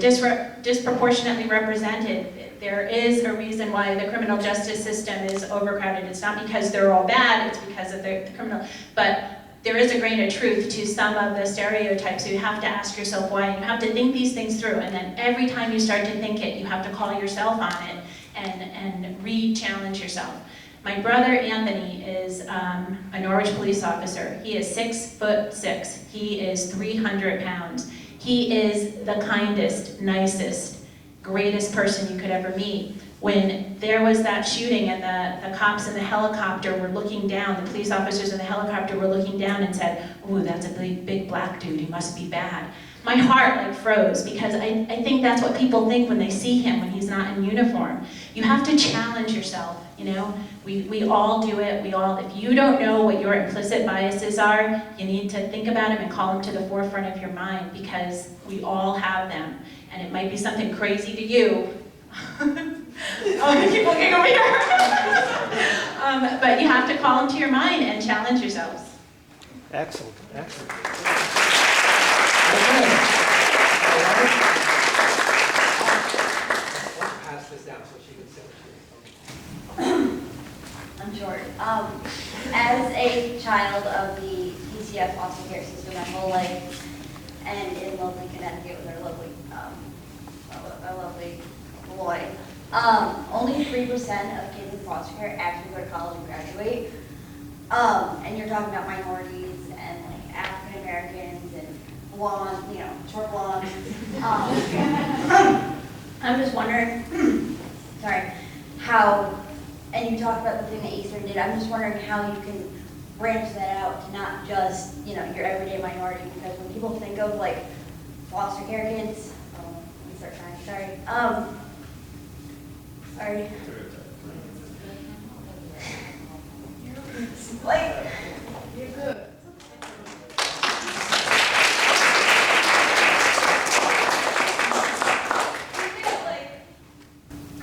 disproportionately represented. There is a reason why the criminal justice system is overcrowded. It's not because they're all bad, it's because of the criminal, but there is a grain of truth to some of the stereotypes. So you have to ask yourself why, and you have to think these things through, and then every time you start to think it, you have to call yourself on it and re-challenge yourself. My brother Anthony is a Norwich police officer. He is 6'6". He is 300 pounds. He is the kindest, nicest, greatest person you could ever meet. When there was that shooting and the cops in the helicopter were looking down, the police officers in the helicopter were looking down and said, ooh, that's a big black dude, he must be bad. My heart froze, because I think that's what people think when they see him when he's not in uniform. You have to challenge yourself, We all do it, if you don't know what your implicit biases are, you need to think about them and call them to the forefront of your mind, because we all have them. And it might be something crazy to you. Oh, keep looking over here. But you have to call them to your mind and challenge yourselves. Excellent, excellent. Okay. Let's pass this down so she can say what she I'm short. As a child of the DCF foster care system my whole life, and in lovely Connecticut with our lovely Lloyd, only 3% of kids in foster care actually go to college and graduate. And you're talking about minorities and like African Americans and blonde, short blondes. I'm just wondering, sorry, how. And you talked about the thing that Eastern did. I'm just wondering how you can branch that out to not just, your everyday minority. Because when people think of like foster care kids, let me start trying. Sorry. Like, you're good.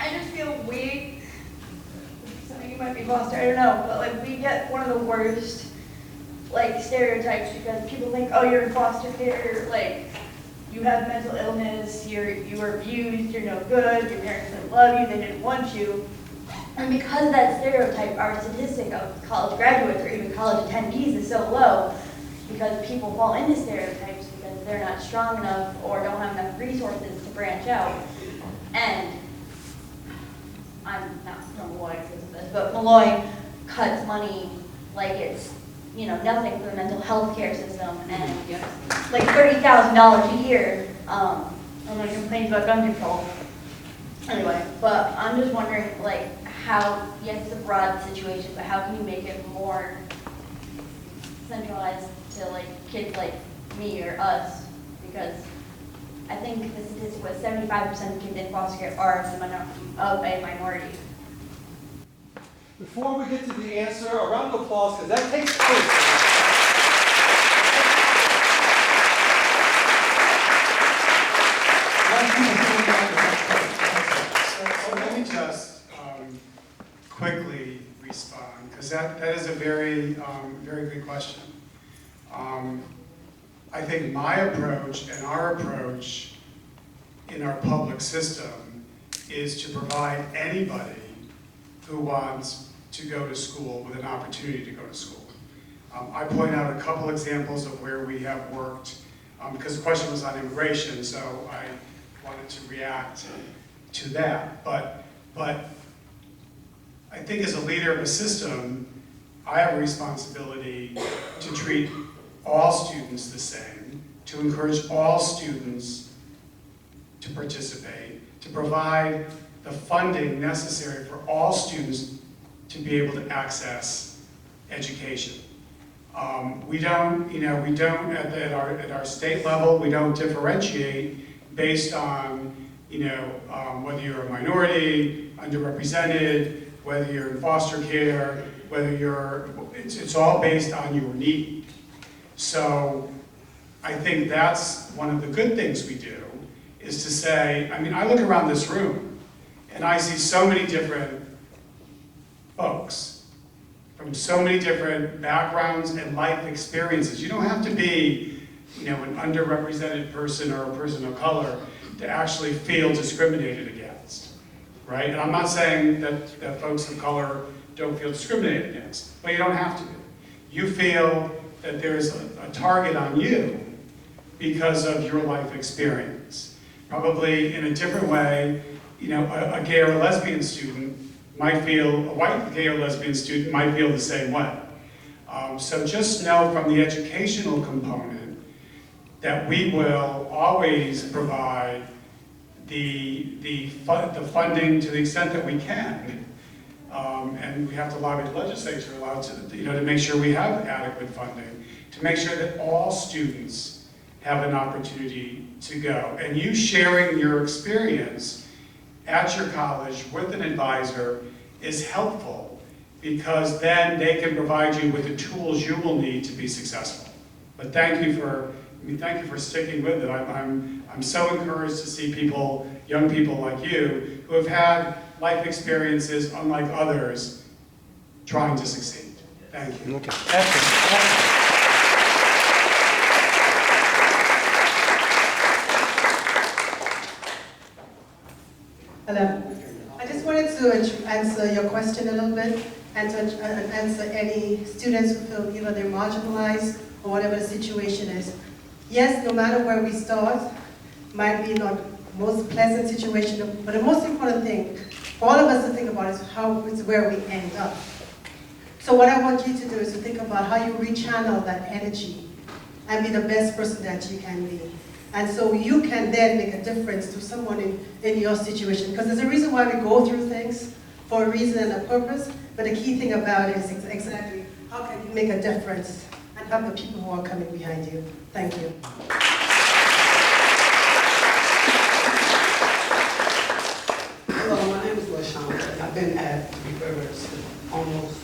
I just feel we. Some of you might be foster, I don't know, but like we get one of the worst like stereotypes because people think, oh, you're in foster care, like you have mental illness, you were abused, you're no good, your parents didn't love you, they didn't want you. And because of that stereotype, our statistic of college graduates or even college attendees is so low because people fall into stereotypes because they're not strong enough or don't have enough resources to branch out. And I'm not from Malloy because of this, but Malloy cuts money like it's, nothing for the mental health care system and like $30,000 a year. And then complains about gun control. Anyway, but I'm just wondering, like, how, yes, it's a broad situation, but how can you make it more centralized to, like, kids like me or us? Because I think the statistic was 75% of kids in foster care are of a minority. Before we get to the answer, a round of applause, because that takes place. So let me just quickly respond, because that is a very, very good question. I think my approach and our approach in our public system is to provide anybody who wants to go to school with an opportunity to go to school. I point out a couple examples of where we have worked, because the question was on immigration, so I wanted to react to that. But I think as a leader of a system, I have a responsibility to treat all students the same, to encourage all students to participate, to provide the funding necessary for all students to be able to access education. We don't at our state level, we don't differentiate based on, whether you're a minority, underrepresented, whether you're in foster care, it's all based on your need. So I think that's one of the good things we do, is to say, I look around this room and I see so many different folks from so many different backgrounds and life experiences. You don't have to be, an underrepresented person or a person of color to actually feel discriminated against, right? And I'm not saying that folks of color don't feel discriminated against, but you don't have to be. You feel that there's a target on you because of your life experience. Probably in a different way, a gay or lesbian student might feel, a white gay or lesbian student might feel the same way. So just know from the educational component that we will always provide the funding to the extent that we can. And we have to lobby the legislature to make sure we have adequate funding, to make sure that all students have an opportunity to go. And you sharing your experience at your college with an advisor is helpful, because then they can provide you with the tools you will need to be successful. But thank you for sticking with it. I'm so encouraged to see people, young people like you, who have had life experiences unlike others, trying to succeed. Thank you. Okay. Excellent. Hello. I just wanted to answer your question a little bit and to answer any students who feel either they're marginalized or whatever the situation is. Yes, no matter where we start, might be not the most pleasant situation, but the most important thing for all of us to think about is where we end up. So what I want you to do is to think about how you rechannel that energy and be the best person that you can be. And so you can then make a difference to someone in your situation. Because there's a reason why we go through things, for a reason and a purpose, but the key thing about it is exactly how can you make a difference and help the people who are coming behind you. Thank you. Hello, my name is LaShawn. I've been at Rivers for almost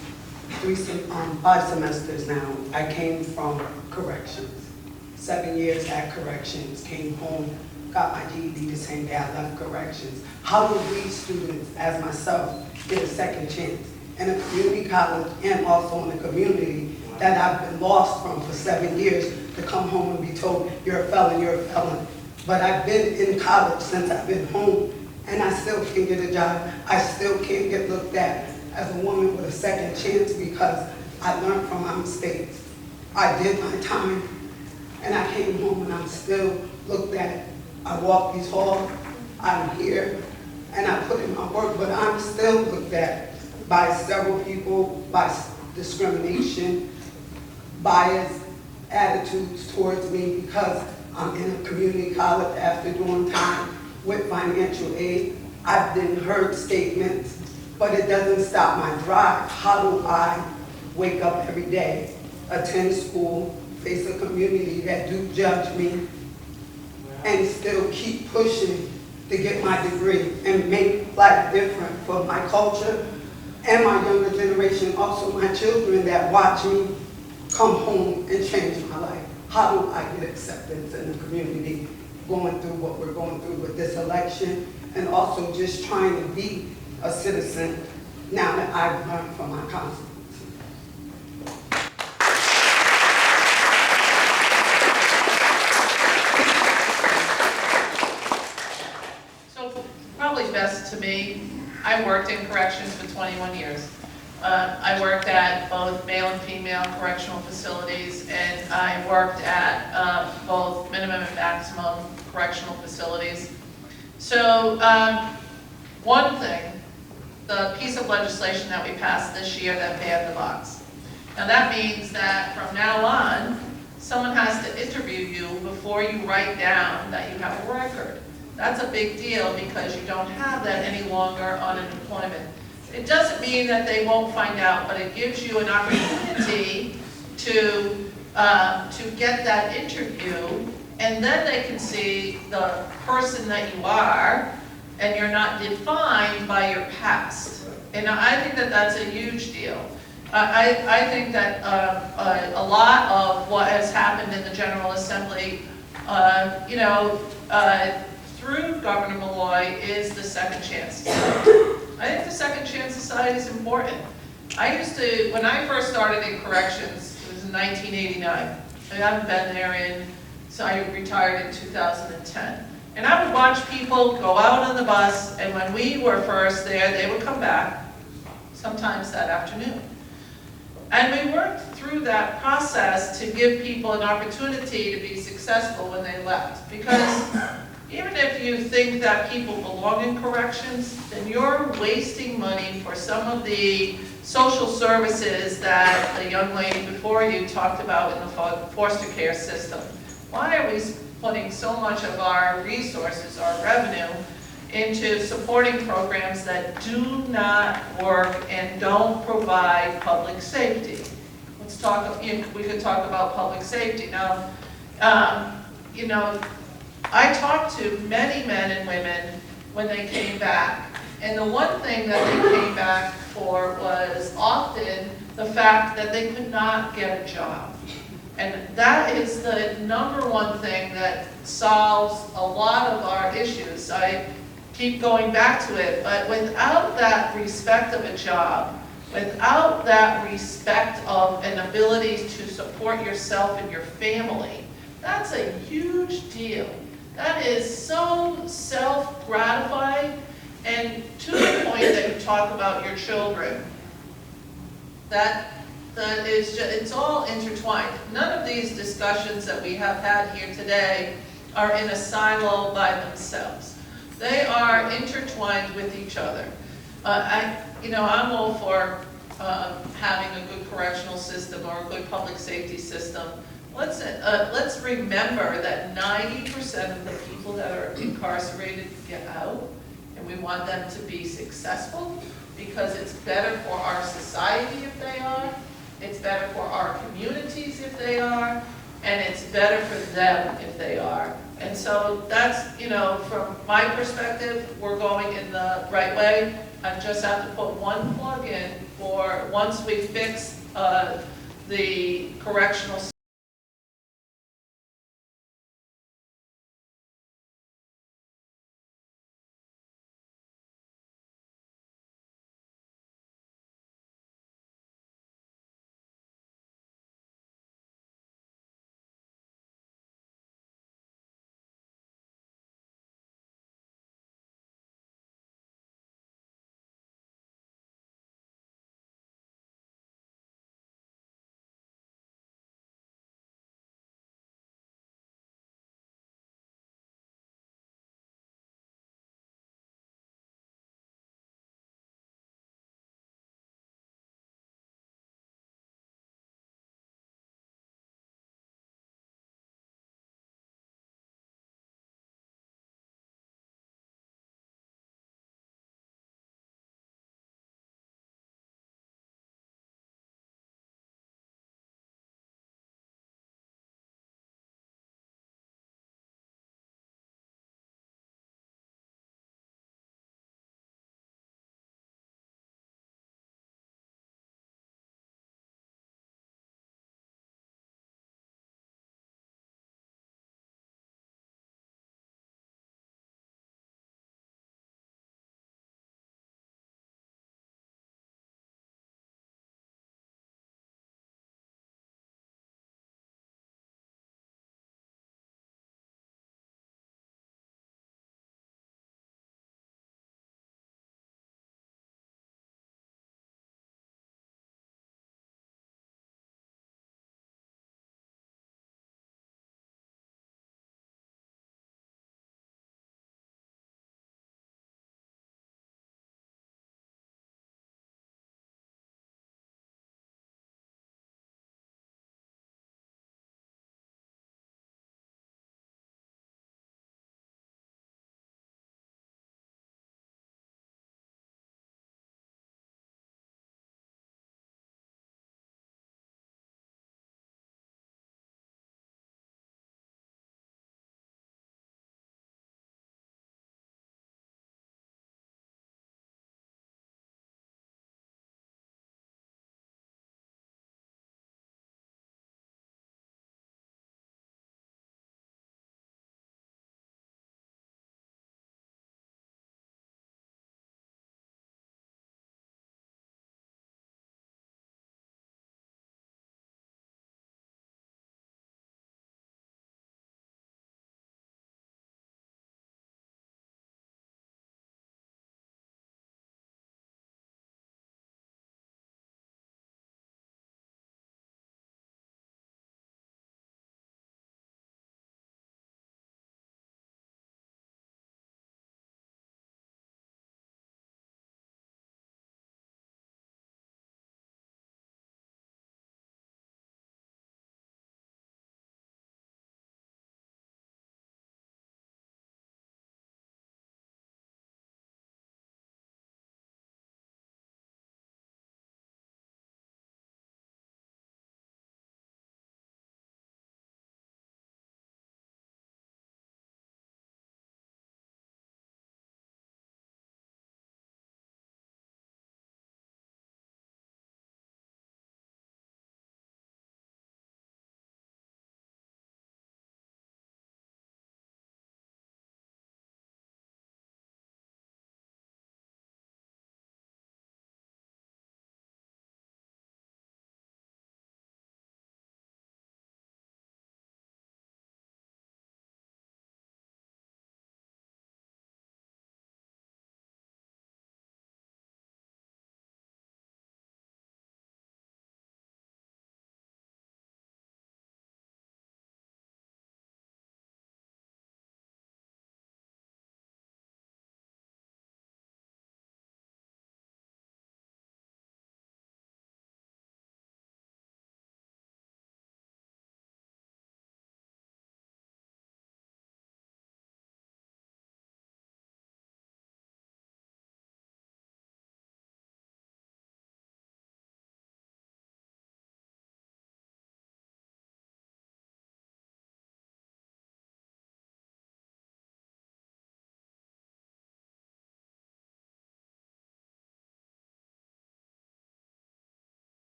5 semesters now. I came from corrections. 7 years at corrections, came home, got my GED the same day I left corrections. How do we students, as myself, get a second chance in a community college and also in a community that I've been lost from for 7 years to come home and be told, you're a felon, you're a felon. But I've been in college since I've been home and I still can't get a job. I still can't get looked at as a woman with a second chance because I learned from my mistakes. I did my time and I came home and I'm still looked at. I walk these halls, I'm here, and I put in my work, but I'm still looked at by several people, by discrimination, bias, attitudes towards me because I'm in a community college after doing time with financial aid. I've been heard statements, but it doesn't stop my drive. How do I wake up every day, attend school, face a community that do judge me, and still keep pushing to get my degree and make life different for my culture and my younger generation, also my children that watch me come home and change my life? How do I get acceptance in the community going through what we're going through with this election and also just trying to be a citizen now that I've learned from my consequences? Probably best to me, I worked in corrections for 21 years. I worked at both male and female correctional facilities, and I worked at both minimum and maximum correctional facilities. So one thing, the piece of legislation that we passed this year that banned the box. Now that means that from now on, someone has to interview you before you write down that you have a record. That's a big deal because you don't have that any longer on unemployment. It doesn't mean that they won't find out, but it gives you an opportunity to get that interview, and then they can see the person that you are, and you're not defined by your past. And I think that that's a huge deal. I think that a lot of what has happened in the General Assembly, through Governor Malloy is the Second Chance Society. I think the Second Chance Society is important. When I first started in corrections, it was in 1989. I haven't been there so I retired in 2010. And I would watch people go out on the bus, and when we were first there, they would come back, sometimes that afternoon. And we worked through that process to give people an opportunity to be successful when they left. Because even if you think that people belong in corrections, then you're wasting money for some of the social services that the young lady before you talked about in the foster care system. Why are we putting so much of our resources, our revenue, into supporting programs that do not work and don't provide public safety? Let's talk, we could talk about public safety. Now, I talked to many men and women when they came back, and the one thing that they came back for was often the fact that they could not get a job. And that is the #1 thing that solves a lot of our issues. I keep going back to it, but without that respect of a job, without that respect of an ability to support yourself and your family, that's a huge deal. That is so self-gratifying, and talk about your children. That is just, it's all intertwined. None of these discussions that we have had here today are in a silo by themselves. They are intertwined with each other. I'm all for having a good correctional system or a good public safety system. Let's remember that 90% of the people that are incarcerated get out, and we want them to be successful because it's better for our society if they are, it's better for our communities if they are, and it's better for them if they are. And so that's, from my perspective, we're going in the right way. I just have to put one plug in for once we fix the correctional